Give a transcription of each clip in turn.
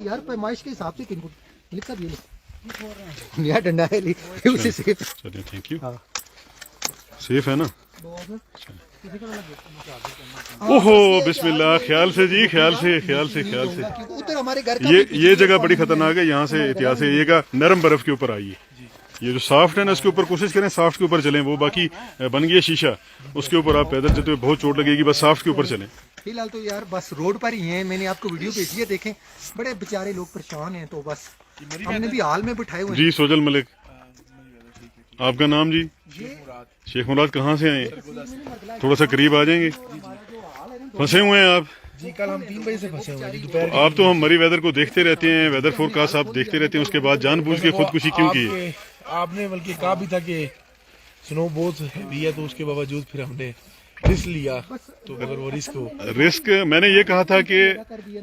यार पैमाइश के हिसाब से किनको लिख कर ये यार डंडा है उसे सेफ। चलिए थैंक यू। हाँ सेफ है ना। ओहो बिस्मिल्लाह, ख्याल से जी, ख्याल से ख्याल से ख्याल से। उधर हमारे घर का ये जगह बड़ी खतरनाक है, यहाँ से एहतियात से आइएगा। नरम बर्फ के ऊपर आइए, ये जो सॉफ्ट है ना इसके ऊपर कोशिश करें सॉफ्ट के ऊपर चलें। वो बाकी बन गया शीशा, उसके ऊपर आप पैदल चलते हुए बहुत चोट लगेगी, बस सॉफ्ट के ऊपर चलें। फिलहाल तो यार बस रोड पर ही हैं, मैंने आपको वीडियो भेजी है, देखें बड़े बेचारे लोग परेशान हैं, तो बस हमने भी हाल में बिठाए हुए। जी सोजल मलिक, आपका नाम जी? शेख मुराद। कहाँ से आए? थोड़ा सा करीब आ जाएंगे। फंसे हुए हैं आप जी? कल हम 3 बजे से फंसे हुए हैं दोपहर। आप तो हम मरी वेदर को देखते रहते हैं, वेदर फोरकास्ट आप देखते रहते हैं, उसके बाद जानबूझ के खुदकुशी क्यों की? आपने बल्कि कहा भी था कि स्नो बहुत हैवी है, तो उसके बावजूद फिर हमने रिस्क लिया। तो अगर वो रिस्क मैंने ये कहा था कि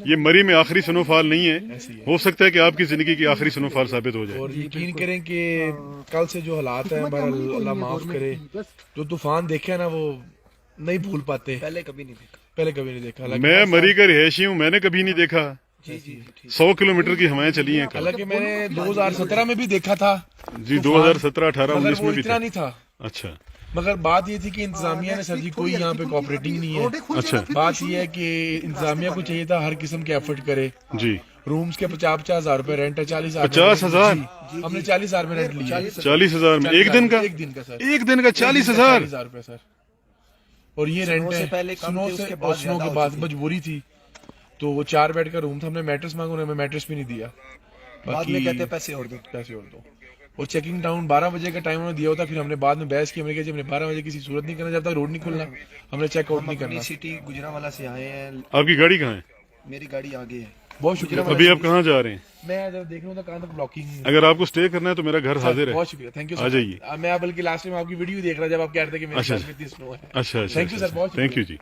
ये मरी में आखिरी स्नोफॉल नहीं है, हो सकता है कि आपकी जिंदगी की आखिरी स्नोफॉल साबित हो जाए। और यकीन करें कि कल से जो हालात है हमारा, अल्लाह माफ करे, जो तूफान देखे ना वो नहीं भूल पाते। पहले कभी नहीं देखा। मैं मरी का रिहायशी हूँ, मैंने कभी नहीं देखा। 100 किलोमीटर की हवाएं चली हैं। हालांकि मैंने 2017 में भी देखा था जी, 2017, 18, 19 में भी इतना नहीं था। अच्छा, मगर बात ये थी कि इंतजामिया ने, सर जी कोई यहाँ पे कोऑपरेटिंग नहीं है। अच्छा, बात ये है कि इंतजामिया को चाहिए था हर किस्म के एफर्ट करे। जी, रूम्स के 50,000 रुपए रेंट है, 40,000। 50,000? हमने 40,000 में रेंट लिया। 40,000 में एक दिन का? एक दिन का सर, एक दिन का 40,000 रुपए सर। और ये रेंट है स्नो के बाद मजबूरी थी, तो वो 4 बेड का रूम था। हमने मैट्रेस मांगा, उन्होंने मैट्रेस भी नहीं दिया। बाद में कहते पैसे और दो। और चेकिंग टाउन 12 बजे का टाइम उन्होंने दिया होता। फिर हमने बाद में बहस की, हमने कहा जी हमने 12 बजे किसी सूरत नहीं करना, जब तक रोड नहीं खुलना हमने चेकआउट नहीं करना। सिटी गुजरावाला से आए हैं। आपकी गाड़ी कहाँ है? मेरी गाड़ी आगे है। बहुत शुक्रिया। अभी आप कहाँ जा रहे हैं? मैं जब देख रहा हूँ कहाँ तक ब्लॉकिंग। अगर आपको स्टे करना है तो मेरा घर हाजिर है। बहुत शुक्रिया, थैंक यू। आ जाइए। मैं बल्कि लास्ट टाइम आपकी वीडियो देख रहा जब आप कह रहे थे कि मेरे पास में इतनी स्नो है। अच्छा, थैंक यू सर, बहुत थैंक यू जी।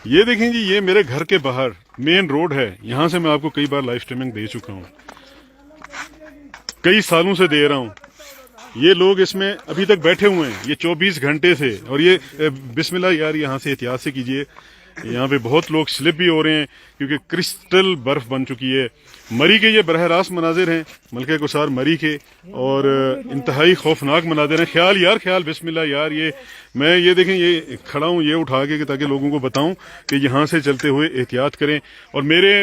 ये देखें जी, ये मेरे घर के बाहर मेन रोड है, यहाँ से मैं आपको कई बार लाइव स्ट्रीमिंग दे चुका हूँ, कई सालों से दे रहा हूँ। ये लोग इसमें अभी तक बैठे हुए हैं, ये 24 घंटे से। और ये बिस्मिल्लाह यार, यहाँ से एहतियात से कीजिए, यहाँ पे बहुत लोग स्लिप भी हो रहे हैं क्योंकि क्रिस्टल बर्फ बन चुकी है। मरी के ये बरह रास्त मनाजिर हैं, मलके कुसार मरी के, और इंतहाई खौफनाक मनाजिर हैं। ख्याल बिस्मिल्लाह यार, ये देखें, ये खड़ा हूँ ये उठा के ताकि लोगों को बताऊं कि यहाँ से चलते हुए एहतियात करें। और मेरे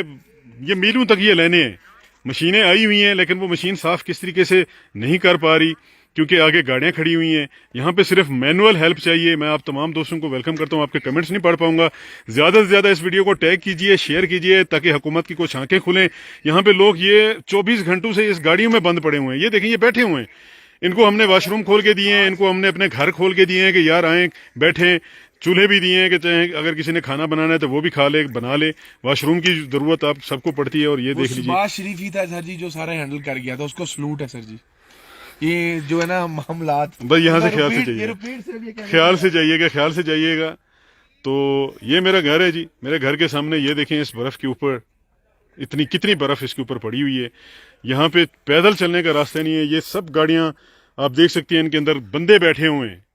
ये मीलों तक ये लेने हैं, मशीनें आई हुई हैं, लेकिन वो मशीन साफ किस तरीके से नहीं कर पा रही क्योंकि आगे गाड़ियां खड़ी हुई हैं। यहाँ पे सिर्फ मैनुअल हेल्प चाहिए। मैं आप तमाम दोस्तों को वेलकम करता हूँ, आपके कमेंट्स नहीं पढ़ पाऊंगा। ज्यादा से ज्यादा इस वीडियो को टैग कीजिए, शेयर कीजिए, ताकि हुकूमत की कुछ आंखें खुलें। यहाँ पे लोग ये 24 घंटों से इस गाड़ियों में बंद पड़े हुए हैं। ये देखिए, ये बैठे हुए हैं, इनको हमने वॉशरूम खोल के दिए हैं, इनको हमने अपने घर खोल के दिए हैं कि यार आए बैठे, चूल्हे भी दिए हैं कि चाहे अगर किसी ने खाना बनाना है तो वो भी खा ले, बना ले। वॉशरूम की जरूरत आप सबको पड़ती है। और ये देख लीजिए, बात शरीफ ही था सर जी जो सारा हैंडल कर गया था, उसको सलूट है सर जी। ये जो है ना मामलात, बस यहाँ से ख्याल से जाइएगा, ख्याल से जाइएगा। तो ये मेरा घर है जी, मेरे घर के सामने ये देखें, इस बर्फ के ऊपर कितनी बर्फ इसके ऊपर पड़ी हुई है। यहाँ पे पैदल चलने का रास्ता नहीं है। ये सब गाड़ियां आप देख सकते हैं, इनके अंदर बंदे बैठे हुए हैं।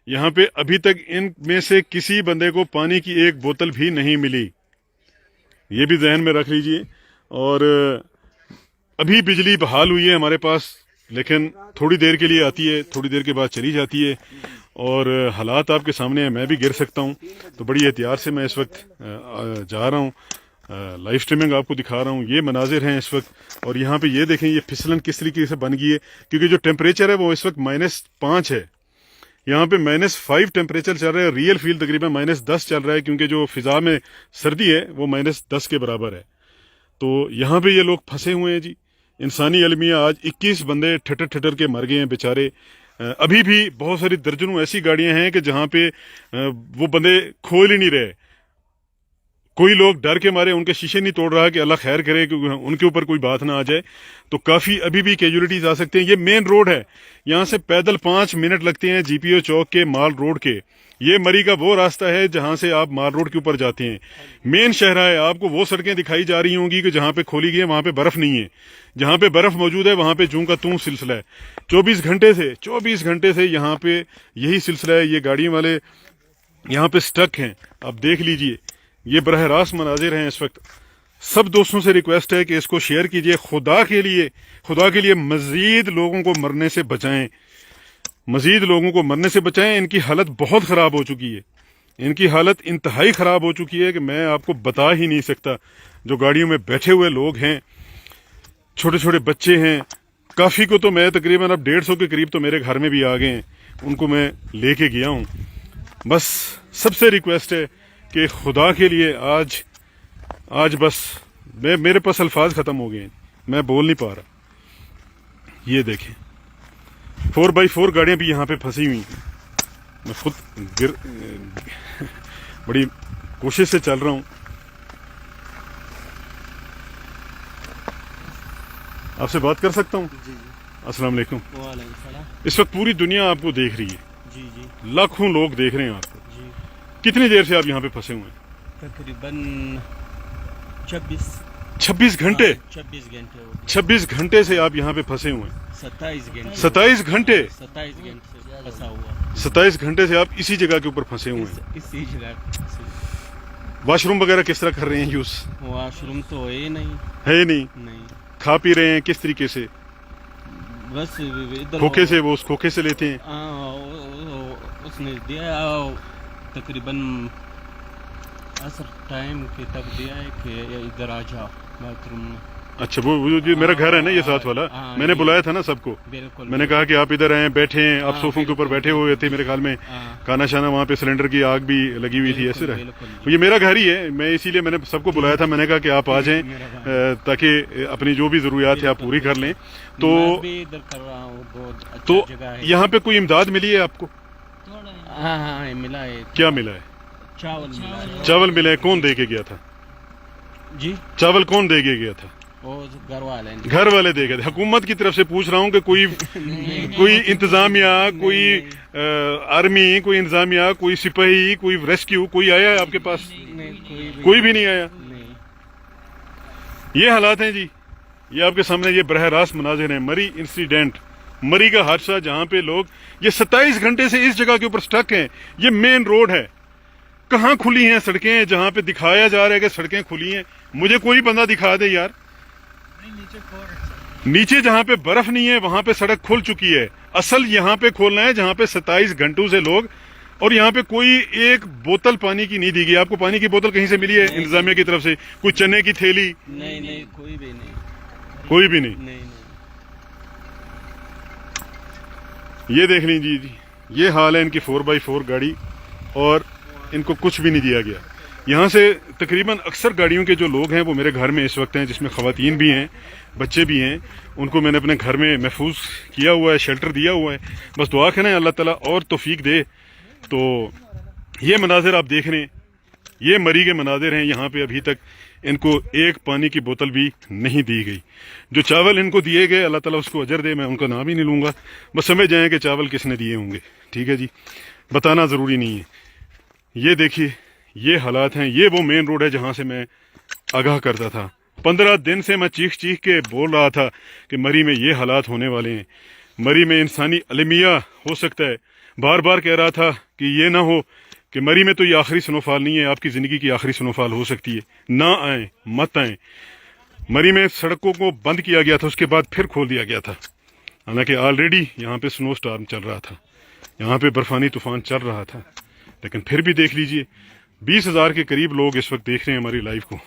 यहाँ पे अभी तक इनमें से किसी बंदे को पानी की एक बोतल भी नहीं मिली, ये भी ध्यान में रख लीजिए। और अभी बिजली बहाल हुई है हमारे पास, लेकिन थोड़ी देर के लिए आती है, थोड़ी देर के बाद चली जाती है। और हालात आपके सामने है, मैं भी गिर सकता हूँ, तो बड़ी एहतियात से मैं इस वक्त जा रहा हूँ, लाइव स्ट्रीमिंग आपको दिखा रहा हूँ। ये मनाजिर हैं इस वक्त। और यहाँ पे ये देखें, ये फिसलन किस तरीके से बन गई है, क्योंकि जो टेम्परेचर है वो इस वक्त -5 है। यहाँ पे -5 टेम्परेचर चल रहा है, रियल फील तकरीबन -10 चल रहा है, क्योंकि जो फिजा में सर्दी है वो -10 के बराबर है। तो यहाँ पे ये लोग फंसे हुए हैं जी। इंसानी अलमिया, आज 21 बंदे ठटर के मर गए हैं बेचारे। अभी भी बहुत सारी दर्जनों ऐसी गाड़ियां हैं कि जहां पे वो बंदे खोल ही नहीं रहे। कोई लोग डर के मारे उनके शीशे नहीं तोड़ रहा कि अल्लाह खैर करे कि उनके ऊपर कोई बात ना आ जाए। तो काफी अभी भी कैजुअलिटीज आ सकते हैं। ये मेन रोड है, यहाँ से पैदल 5 मिनट लगते हैं जीपीओ चौक के माल रोड के। ये मरी का वो रास्ता है जहां से आप माल रोड के ऊपर जाते हैं, मेन शहर है। आपको वो सड़कें दिखाई जा रही होंगी कि जहां पे खोली गई है वहां पे बर्फ नहीं है, जहां पे बर्फ मौजूद है वहां पे जूं का तूं सिलसिला है। 24 घंटे से यहाँ पे यही सिलसिला है। ये गाड़ियों वाले यहाँ पे स्टक हैं, आप देख लीजिए, ये बरह रास्त मनाजिर हैं इस वक्त। सब दोस्तों से रिक्वेस्ट है कि इसको शेयर कीजिए। खुदा के लिए मजीद लोगों को मरने से बचाएं, मजीद लोगों को मरने से बचाएं। इनकी हालत बहुत ख़राब हो चुकी है, इनकी हालत इंतहाई ख़राब हो चुकी है कि मैं आपको बता ही नहीं सकता। जो गाड़ियों में बैठे हुए लोग हैं, छोटे छोटे बच्चे हैं, काफ़ी को तो मैं तकरीबन अब 150 के करीब तो मेरे घर में भी आ गए हैं, उनको मैं लेके गया हूँ। बस सबसे रिक्वेस्ट है कि खुदा के लिए आज बस मेरे पास अल्फाज ख़त्म हो गए हैं, मैं बोल नहीं पा रहा। ये देखें 4x4 गाड़ियाँ भी यहाँ पे फंसी हुई हैं। मैं खुद बड़ी कोशिश से चल रहा हूँ। आपसे बात कर सकता हूँ? अस्सलाम वालेकुम। इस वक्त पूरी दुनिया आपको देख रही है, जी। लाखों लोग देख रहे हैं आपको, जी। कितनी देर से आप यहाँ पे फंसे हुए हैं? तकरीबन 26 घंटे। 26 घंटे से आप यहाँ पे फंसे हुए हैं। 27 घंटे 27 घंटे 27 घंटे से फंसा हुआ। 27 घंटे से आप इसी जगह के ऊपर फंसे हुए हैं। इसी जगह। वॉशरूम वगैरह किस तरह कर रहे हैं यूज? वॉशरूम तो है नहीं। नहीं। खा पी रहे हैं किस तरीके से? बस इधर खोखे से, वो उस खोखे से लेते हैं। उसने दिया तकरीबन असर टाइम के तक दिया है कि इधर आ जाओ बाथरूम में। अच्छा, वो जो मेरा घर है ना, ये साथ वाला, मैंने बुलाया था ना सबको। बिल्कुल। मैंने कहा कि आप इधर आए, बैठे हैं, आप सोफों के ऊपर बैठे हुए थे मेरे ख्याल में। खाना शाना वहाँ पे सिलेंडर की आग भी लगी हुई थी, ऐसे रहा। ये मेरा घर ही है, मैं इसीलिए मैंने सबको बुलाया था। मैंने कहा कि आप आ जाएं ताकि अपनी जो भी जरूरियात है आप पूरी कर लें। तो यहाँ पे कोई इमदाद मिली है आपको? हाँ मिला है। क्या मिला है? चावल मिला है। कौन दे के गया था जी? चावल कौन दे के गया था? घर वाले दे गए थे। हुकूमत की तरफ से पूछ रहा हूँ कि कोई इंतजामिया, कोई आर्मी, कोई इंतजामिया, कोई सिपाही, कोई रेस्क्यू, कोई आया है आपके पास? कोई भी नहीं आया। ये हालात हैं जी, ये आपके सामने ये बरह रास्त मनाजिर हैं। मरी इंसिडेंट, मरी का हादसा, जहाँ पे लोग ये 27 घंटे से इस जगह के ऊपर स्टक हैं। ये मेन रोड है, कहाँ खुली हैं सड़कें जहाँ पे दिखाया जा रहा है कि सड़कें खुली हैं? मुझे कोई बंदा दिखा दे यार। नीचे जहाँ पे बर्फ नहीं है वहां पे सड़क खुल चुकी है। असल यहाँ पे खोलना है जहाँ पे 27 घंटों से लोग, और यहाँ पे कोई एक बोतल पानी की नहीं दी गई। आपको पानी की बोतल कहीं से मिली है इंतजामिया की तरफ से? कोई चने की थैली? नहीं, कोई भी नहीं। कोई भी नहीं। ये देख लीजिए जी, ये हाल है इनकी 4x4 गाड़ी, और इनको कुछ भी नहीं दिया गया। यहाँ से तकरीबन अक्सर गाड़ियों के जो लोग हैं वो मेरे घर में इस वक्त हैं, जिसमें ख़वातीन भी हैं, बच्चे भी हैं। उनको मैंने अपने घर में महफूज किया हुआ है, शेल्टर दिया हुआ है। बस दुआ करें अल्लाह ताला और तौफीक दे। तो ये मनाजिर आप देख रहे हैं, ये मरी के मनाजिर हैं। यहाँ पे अभी तक इनको एक पानी की बोतल भी नहीं दी गई। जो चावल इनको दिए गए, अल्लाह ताला उसको अजर दे, मैं उनका नाम ही नहीं लूँगा। बस समझ जाएँ कि चावल किसने दिए होंगे, ठीक है जी, बताना ज़रूरी नहीं है। ये देखिए, ये हालात हैं। ये वो मेन रोड है जहाँ से मैं आगाह करता था। 15 दिन से मैं चीख के बोल रहा था कि मरी में ये हालात होने वाले हैं, मरी में इंसानी अलमिया हो सकता है। बार बार कह रहा था कि ये ना हो कि मरी में तो ये आखिरी स्नोफॉल नहीं है, आपकी ज़िंदगी की आखिरी स्नोफॉल हो सकती है। ना आए, मत आए। मरी में सड़कों को बंद किया गया था, उसके बाद फिर खोल दिया गया था। हालांकि ऑलरेडी यहाँ पे स्नो स्टॉर्म चल रहा था, यहाँ पे बर्फानी तूफान चल रहा था, लेकिन फिर भी देख लीजिए 20,000 के करीब लोग इस वक्त देख रहे हैं हमारी लाइव को।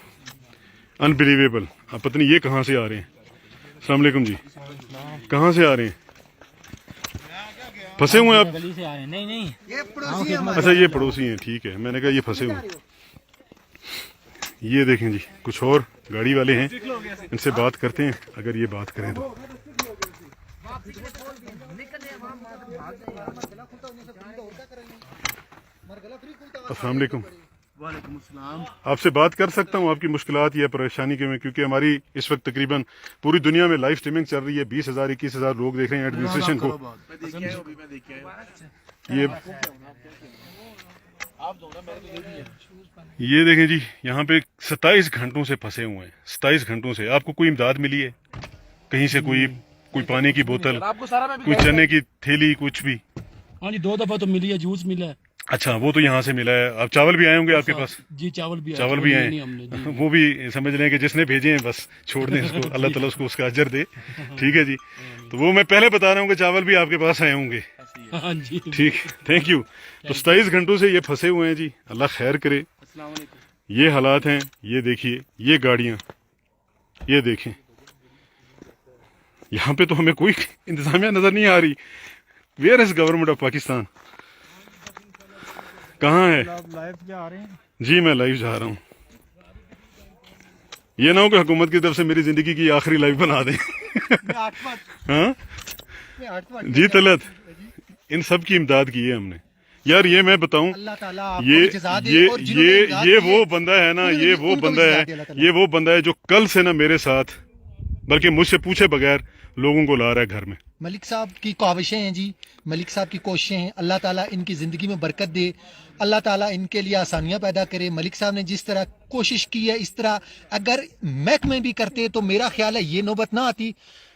अनबिलीवेबल। अब पता नहीं ये कहाँ से आ रहे हैं। अस्सलाम वालेकुम जी, कहाँ से आ रहे हैं? फंसे हुए हैं आप? गली से आ रहे हैं। नहीं ये पड़ोसी हैं। अच्छा, ये पड़ोसी हैं, ठीक है। मैंने कहा ये फंसे हुए। ये देखें जी, कुछ और गाड़ी वाले हैं, इनसे बात करते हैं, अगर ये बात करें तो। अस्सलाम वालेकुम। वालेकुम अस्सलाम। आपसे बात कर सकता हूँ आपकी मुश्किलात या परेशानी के में? क्योंकि हमारी इस वक्त तकरीबन पूरी दुनिया में लाइव स्ट्रीमिंग चल रही है। 20,000 21,000 लोग देख रहे हैं एडमिनिस्ट्रेशन को। ये देखें जी, यहाँ पे 27 घंटों से फंसे हुए हैं। 27 घंटों से आपको कोई इमदाद मिली है कहीं से? कोई पानी की बोतल, कोई चने की थैली, कुछ भी? हाँ जी, 2 दफा तो मिली है, जूस मिला है। अच्छा, वो तो यहाँ से मिला है। अब चावल भी आए होंगे आपके पास? जी चावल भी चावल भी आए, हमने जी। वो भी समझ लें कि जिसने भेजे हैं बस छोड़ दें इसको, अल्लाह ताला उसको उसका अजर दे। ठीक है जी, तो वो मैं पहले बता रहा हूँ कि चावल भी आपके पास आए होंगे। हाँ जी ठीक, थैंक यू। तो 27 घंटों से ये फंसे हुए हैं जी, अल्लाह खैर करे। अस्सलाम वालेकुम। ये हालात हैं, ये देखिए, ये गाड़ियां, ये देखें, यहाँ पे तो हमें कोई इंतजामिया नजर नहीं आ रही। Where is government of Pakistan? कहाँ है? लाइव जा रहे हैं जी मैं लाइव जा रहा हूँ। ये ना हो कि हुकूमत की तरफ से मेरी जिंदगी की आखिरी लाइव बना दें। हाँ जी तलत, इन सब की इमदाद की है हमने यार। ये मैं बताऊं, अल्लाह ताला आपको ये जज़ा दे, ये और जिन्होंने ये इमदाद ये की वो है, बंदा है ना, ये वो उनको भी बंदा जज़ा है, दे अल्लाह ताला। ये वो बंदा है जो कल से ना मेरे साथ, बल्कि मुझसे पूछे बगैर लोगों को ला रहा है घर में। मलिक साहब की काविशें हैं जी, मलिक साहब की कोशिशें हैं। अल्लाह ताला इनकी ज़िंदगी में बरकत दे, अल्लाह ताला इनके लिए आसानियां पैदा करे। मलिक साहब ने जिस तरह कोशिश की है, इस तरह अगर महकमे भी करते तो मेरा ख्याल है ये नौबत ना आती।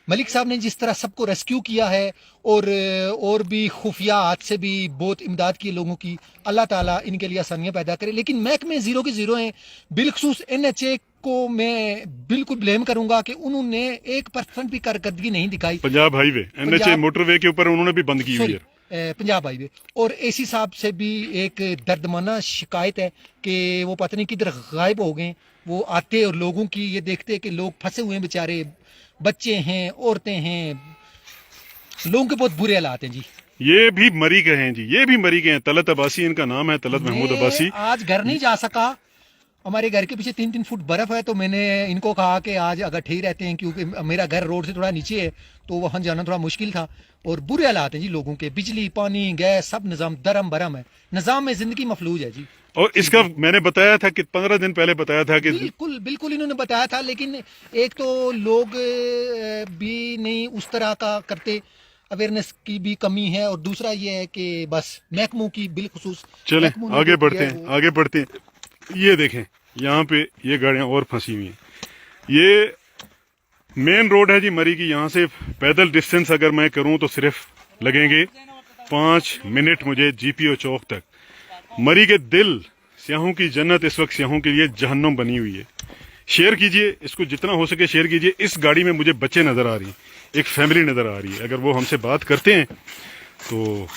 मलिक साहब ने जिस तरह सबको रेस्क्यू किया है और भी खुफिया हाथ से भी बहुत इमदाद की लोगों की, अल्लाह ताला इनके लिए आसानियां पैदा करे। लेकिन महकमे ज़ीरो के ज़ीरो हैं। बिलखसूस NHA को मैं बिल्कुल ब्लेम करूंगा कि उन्होंने 1% भी कारकर्दगी नहीं दिखाई। पंजाब हाईवे NHA मोटरवे के ऊपर उन्होंने भी बंद की हुई है, पंजाब हाईवे। और AC साहब से भी एक दर्दमाना शिकायत है कि वो पता नहीं किधर गायब हो गए। वो आते और लोगों की ये देखते कि लोग फंसे हुए हैं बेचारे, बच्चे हैं, औरतें हैं, लोगों के बहुत बुरे हालात हैं जी। ये भी मरी के हैं जी, ये भी मरी के हैं। तलत अब्बासी इनका नाम है, तलत महमूद अब्बासी। आज घर नहीं जा सका, हमारे घर के पीछे 3-3 फुट बर्फ है, तो मैंने इनको कहा कि आज अगर ठीक रहते हैं, क्योंकि मेरा घर रोड से थोड़ा नीचे है तो वहां जाना थोड़ा मुश्किल था। और बुरे हालात हैं जी लोगों के, बिजली पानी गैस सब निज़ाम दरम बरम है, निज़ाम में जिंदगी मफलूज है जी। और इसका मैंने बताया था कि 15 दिन पहले बताया था कि बिल्कुल बिल्कुल इन्होंने बताया था, लेकिन एक तो लोग भी नहीं उस तरह का करते, अवेयरनेस की भी कमी है, और दूसरा ये है कि बस महकमों की बिलखुसूस। चलें आगे बढ़ते हैं, आगे बढ़ते हैं। ये देखें, यहाँ पे ये गाड़ियां और फंसी हुई हैं। ये मेन रोड है जी मरी की। यहाँ से पैदल डिस्टेंस अगर मैं करूं तो सिर्फ लगेंगे 5 मिनट मुझे GPO चौक तक। मरी के दिल, स्याहों की जन्नत इस वक्त स्याहों के लिए जहन्नुम बनी हुई है। शेयर कीजिए इसको, जितना हो सके शेयर कीजिए। इस गाड़ी में मुझे बच्चे नजर आ रही हैं, एक फैमिली नजर आ रही है। अगर वो हमसे बात करते हैं तो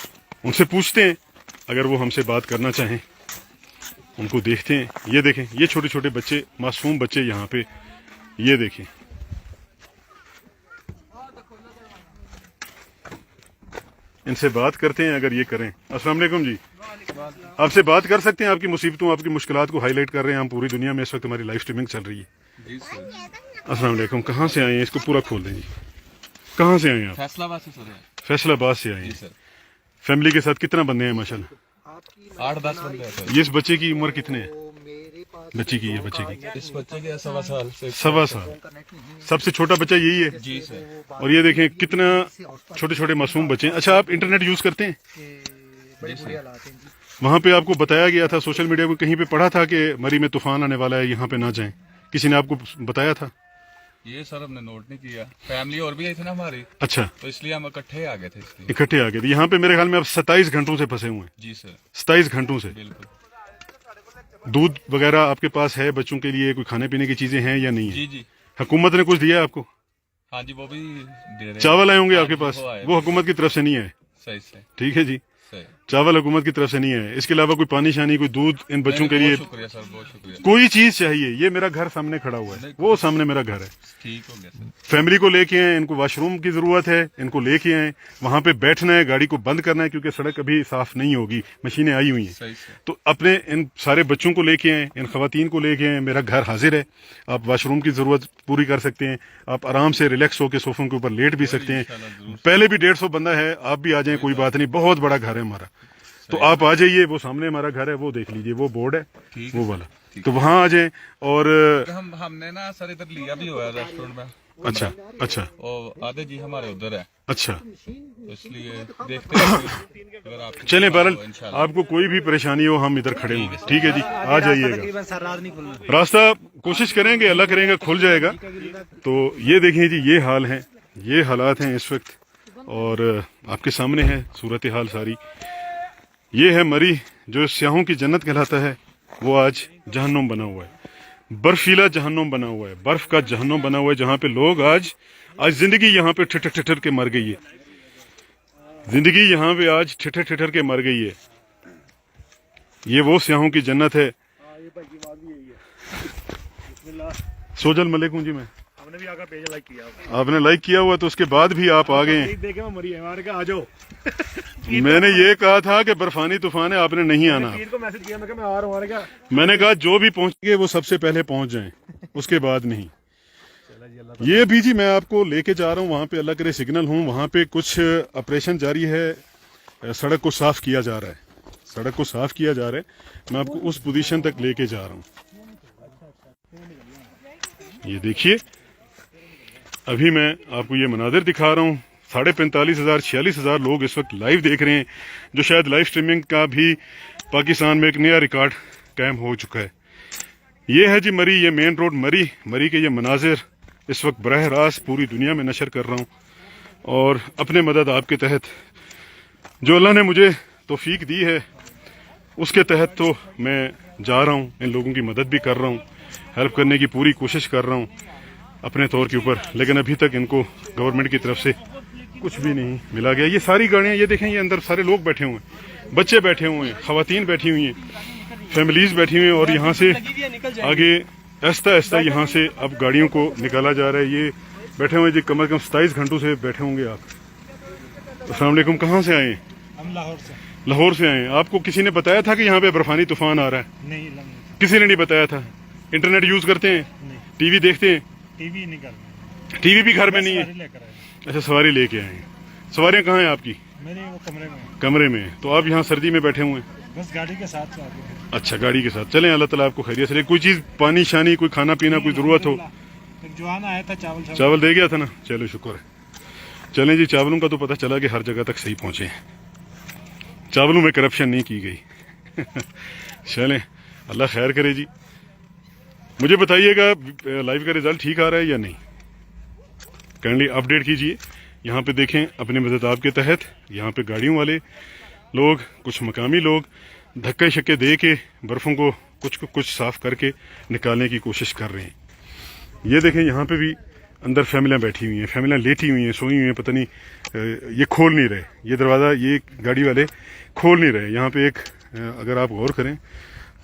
उनसे पूछते हैं, अगर वो हमसे बात करना चाहें उनको देखते हैं। ये देखें, ये छोटे छोटे बच्चे, मासूम बच्चे यहाँ पे, ये देखें। इनसे बात करते हैं अगर ये करें। अस्सलाम वालेकुम जी, आपसे बात कर सकते हैं? आपकी मुसीबतों, आपकी मुश्किलात को हाईलाइट कर रहे हैं हम पूरी दुनिया में। इस वक्त हमारी लाइव स्ट्रीमिंग चल रही है। अस्सलाम वालेकुम, कहाँ से आए हैं? इसको पूरा खोल दें जी। कहाँ से आए हैं आप? फैसलाबाद से सर। फैसलाबाद से आए हैं। फैमिली के साथ कितना बंदे हैं? माशाल्लाह 8-10 बंदे हैं। ये इस बच्चे की उम्र कितने है? बच्चे की, ये बच्चे की इस बच्चे के 1.25 साल से 1.25 साल। सबसे छोटा बच्चा यही है जी सर। और ये देखें कितना छोटे छोटे मासूम बच्चे हैं। अच्छा, आप इंटरनेट यूज करते हैं? वहाँ पे आपको बताया गया था, सोशल मीडिया पे कहीं पे पढ़ा था कि मरी में तूफान आने वाला है, यहाँ पे ना जाएं। किसी ने आपको बताया था? ये सर हमने नोट नहीं किया, फैमिली और भी आई थी ना हमारी, अच्छा, तो इसलिए हम इकट्ठे आ गए थे इसलिए। इकट्ठे आ गए थे। यहाँ पे मेरे ख्याल में आप 27 घंटों से फंसे हुए हैं। जी सर 27 घंटों से। बिल्कुल। दूध वगैरह आपके पास है बच्चों के लिए? कोई खाने पीने की चीजें हैं या नहीं है? जी जी हुकूमत ने कुछ दिया आपको? हाँ जी, वो भी दे रहे हैं। चावल आए होंगे हाँ आपके जी, पास? वो आए। वो हुकूमत की तरफ से नहीं है। सही से ठीक है जी, सही। चावल हुकूमत की तरफ से नहीं है। इसके अलावा कोई पानी शानी, कोई दूध इन बच्चों के लिए? बहुत शुक्रिया सर, बहुत शुक्रिया। कोई चीज चाहिए? ये मेरा घर सामने खड़ा हुआ है, वो सामने मेरा घर है। ठीक हो गया सर। फैमिली को लेके आए, इनको वॉशरूम की जरूरत है, इनको लेके आए, वहां पे बैठना है, गाड़ी को बंद करना है क्योंकि सड़क अभी साफ नहीं होगी, मशीनें आई हुई हैं। सही से। तो अपने इन सारे बच्चों को लेके आए, इन खवातीन को लेके आए। मेरा घर हाजिर है, आप वॉशरूम की जरूरत पूरी कर सकते हैं। आप आराम से रिलैक्स होकर सोफों के ऊपर लेट भी सकते हैं। पहले भी 150 बंदा है, आप भी आ जाएं, कोई बात नहीं। बहुत बड़ा घर है हमारा, तो आप आ जाइए। वो सामने हमारा घर है, वो देख लीजिए, वो बोर्ड है वो वाला, तो वहां आ जाएं। और हमने ना सर इधर लिया भी हुआ है रेस्टोरेंट में। अच्छा अच्छा और आधे जी हमारे उधर है, अच्छा, तो इसलिए देखते हैं अगर आप चलें। बहरहाल इंशाल्लाह। आपको कोई भी परेशानी हो, हम इधर खड़े होंगे। ठीक है जी, आ जाइएगा। सर रात नहीं खुलना। रास्ता कोशिश करेंगे, अल्लाह करेंगे खुल जाएगा। तो ये देखिए जी, ये हाल है, ये हालात हैं इस वक्त, और आपके सामने है सूरत हाल सारी। ये है मरी जो स्याहों की जन्नत कहलाता है वो आज जहन्नुम बना हुआ है, बर्फीला जहन्नुम बना हुआ है, बर्फ का जहन्नुम बना हुआ है, जहाँ पे लोग आज जिंदगी यहाँ पे ठिठर ठिठर के मर गई है, जिंदगी यहाँ पे आज ठिठर ठिठर के मर गई है। ये वो स्याहों की जन्नत है। सोजल मलिक हूँ जी मैं। हमने भी आगे पेज लाइक किया, आपने लाइक किया हुआ तो उसके बाद भी आप आ गए। देखे मैं मरी है, हमारे कहा आ जाओ। मैंने ये कहा था कि बर्फानी तूफान है, आपने नहीं आना। पीर को मैसेज किया, मैं कहा मैं आ रहा हूँ, हमारे क्या। मैंने कहा जो भी पहुंचेंगे वो सबसे पहले पहुंच जाएं, उसके बाद नहीं। ये भी जी मैं आपको लेके जा रहा हूँ वहां पे, अल्लाह करे सिग्नल हूँ, वहां पे कुछ ऑपरेशन जारी है, सड़क को साफ किया जा रहा है, सड़क को साफ किया जा रहा है। मैं आपको उस पोजीशन तक लेके जा रहा हूँ। ये देखिए, अभी मैं आपको ये मनाजिर दिखा रहा हूँ। 45,000 46,000 लोग इस वक्त लाइव देख रहे हैं, जो शायद लाइव स्ट्रीमिंग का भी पाकिस्तान में एक नया रिकॉर्ड कायम हो चुका है। ये है जी मरी, ये मेन रोड मरी। मरी के ये मनाजिर इस वक्त बराह रास्त पूरी दुनिया में नशर कर रहा हूँ, और अपने मदद आपके तहत जो अल्लाह ने मुझे तौफीक दी है उसके तहत तो मैं जा रहा हूँ, इन लोगों की मदद भी कर रहा हूँ, हेल्प करने की पूरी कोशिश कर रहा हूँ अपने तौर के ऊपर। लेकिन अभी तक इनको गवर्नमेंट की तरफ से कुछ भी नहीं मिला गया। ये सारी गाड़ियाँ, ये देखें, ये अंदर सारे लोग बैठे हुए हैं, बच्चे बैठे हुए हैं, खवातीन बैठी हुई हैं, फैमिलीज बैठी हुई हैं, और यहाँ से आगे ऐसा ऐसा यहाँ से अब गाड़ियों को निकाला जा रहा है। ये बैठे हुए जी, कम से कम 27 घंटों से बैठे होंगे आप। अस्सलाम वालेकुम, कहाँ से आए? हम लाहौर से। लाहौर से आए। आपको किसी ने बताया था कि यहाँ पे बर्फानी तूफान आ रहा है? नहीं, किसी ने नहीं बताया था। इंटरनेट यूज करते हैं? नहीं। टीवी देखते हैं? टीवी नहीं करना, टीवी भी घर में नहीं है? लेकर आए। अच्छा, सवारी लेके आए हैं। सवारियाँ कहाँ हैं आपकी? मेरे वो कमरे में, कमरे में। तो आप यहाँ सर्दी में बैठे हुए हैं? बस गाड़ी के साथ से आगे। अच्छा, गाड़ी के साथ चलें, अल्लाह ताला आपको खैरियत से। कोई चीज, पानी शानी, कोई खाना पीना, कोई जरूरत हो? एक जवान आया था, चावल दे गया था ना, चलो शुक्र है। चलें जी, चावलों का तो पता चला कि हर जगह तक सही पहुंचे हैं, चावलों में करप्शन नहीं की गई। चलें, अल्लाह खैर करे जी। मुझे बताइएगा लाइव का रिजल्ट ठीक आ रहा है या नहीं, काइंडली अपडेट कीजिए। यहाँ पे देखें, अपनी मदद आपके तहत यहाँ पे गाड़ियों वाले लोग, कुछ मकामी लोग धक्के शक्के दे के बर्फों को कुछ साफ करके निकालने की कोशिश कर रहे हैं। ये देखें, यहाँ पे भी अंदर फैमिलियाँ बैठी हुई हैं, फैमिलियाँ लेटी हुई हैं, सोई हुई हैं, पता नहीं ये खोल नहीं रहे, ये दरवाज़ा ये गाड़ी वाले खोल नहीं रहे। यहाँ पे एक, अगर आप गौर करें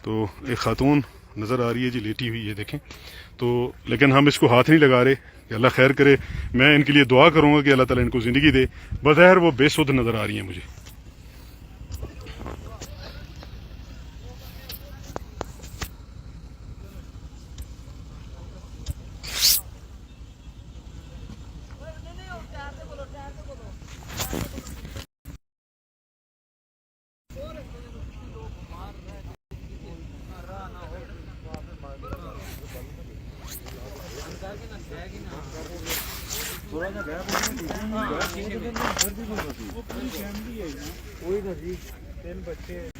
तो एक खातून नज़र आ रही है जी, लेटी हुई, ये देखें। तो लेकिन हम इसको हाथ नहीं लगा रहे कि अल्लाह खैर करे। मैं इनके लिए दुआ करूँगा कि अल्लाह ताला इनको ज़िंदगी दे। बज़ाहिर वो बेसुध नज़र आ रही हैं मुझे। कोई नहीं, 3 बच्चे।